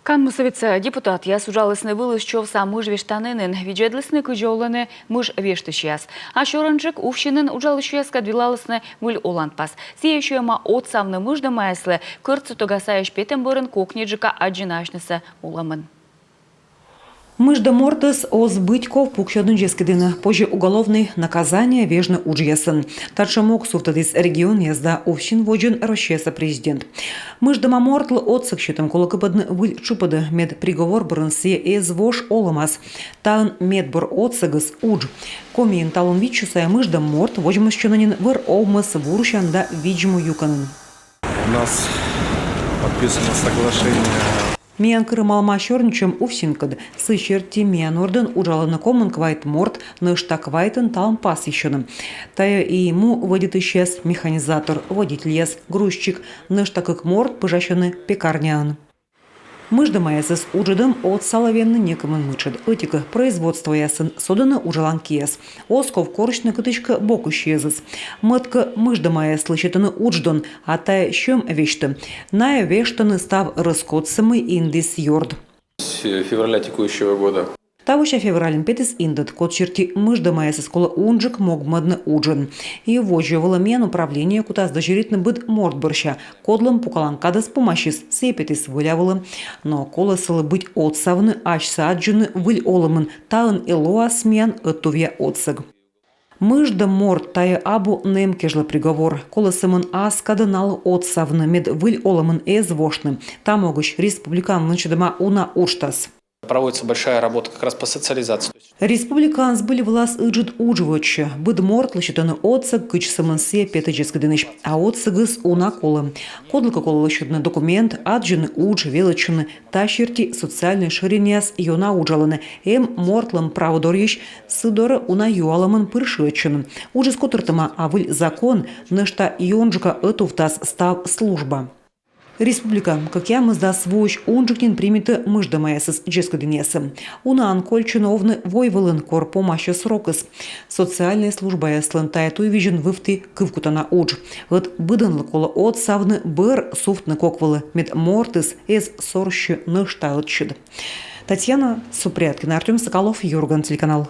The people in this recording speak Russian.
Канмусовица депутат я сужалысны вылыз човса мыж вештанынын, виджедлысны кыжолыны мыж вештышияс. А шоранчык увщинын ужалышияска двилалысны выл оланпас. Сеющуема от самны мыжда майслы, кырцу тогасаяш петен бұрын кокнеджика аджинашныса уламын. Мыжда мортас оз бытьков пукшадын жескедіні. Позже уголовный наказание вежны уджесын. Таршамок суфтадис регион язда овщин воджен расчеса президент. Мыжда мамортл отсык счетом колокопадны выль чупады мед приговор бұрынсе эз вош оламас. Таын медбор отсыгыс удж. Комиен талон вичусая мыжда морт воджмыщенанин выр олмас вуршанда виджму юканын. У нас подписано соглашение. Миян кырымалма шорнчым увсинкад. Сычерти миян орден ужаланы комын квайт морт, нышта квайтын талым пас ещеным. Тая и ему водит исчез механизатор, водитель ес, грузчик, нышта как морт пыжащены пекарнян. Мыжда майсыз уджидым от салавенны некомын мычыд. Этика производства ясын соданы ужалан киес. Осков корочны кытычка боку щезыз. Мытка мыжда майслы щетаны удждон, а тая щем вешты. Ная вештаны став раскотсымы индис йорд. С февраля текущего года. Тавуща февралем петис индат, кот черти мыжда майсыз кола унжик могмадны уджин. И вожжевала мен управление кутас дожиритны быд мордборща. Кодлым пукаланкадас помощис сепетис вылявалы. Но колосалы быть отсавны ачса аджины выль оламын таын илоа смен ыттувья отсыг. Мыжда морт тая абу немкежла приговор. Колосымын аскадынал отсавны мед выль оламын эз вошны. Тамогыш республикан нычыдыма уна урштас. Проводится большая работа как раз по социализации. Республиканс были влас ыджит уджвочы. Быд морт лощитаны отсыг кыч самынсе петыджескадыныш, а отсыгыс уна колы. Кодлыка кола лощитаны документ, аджины удж велычыны, тащерти социальный шириняс йона уджаланы. Мортлым праводорьещ сыдора уна юаламын пыршычыны. Уджис котыртыма авыль закон, нышта йонжика этуфтас став служба. Республика, как я мызда свойш унжикнин примиты мыжда майсыз джескадынесы. Унан коль чиновны войвылын кор помощи срокыс. Социальная служба яслын тайту вижен вывты кывкутана удж. Вот быдынлы кола от савны быр суфтны коквалы мед мортыс эз сорщы нышта отчыд. Татьяна Супряткина, Артем Соколов, Юрган, телеканал.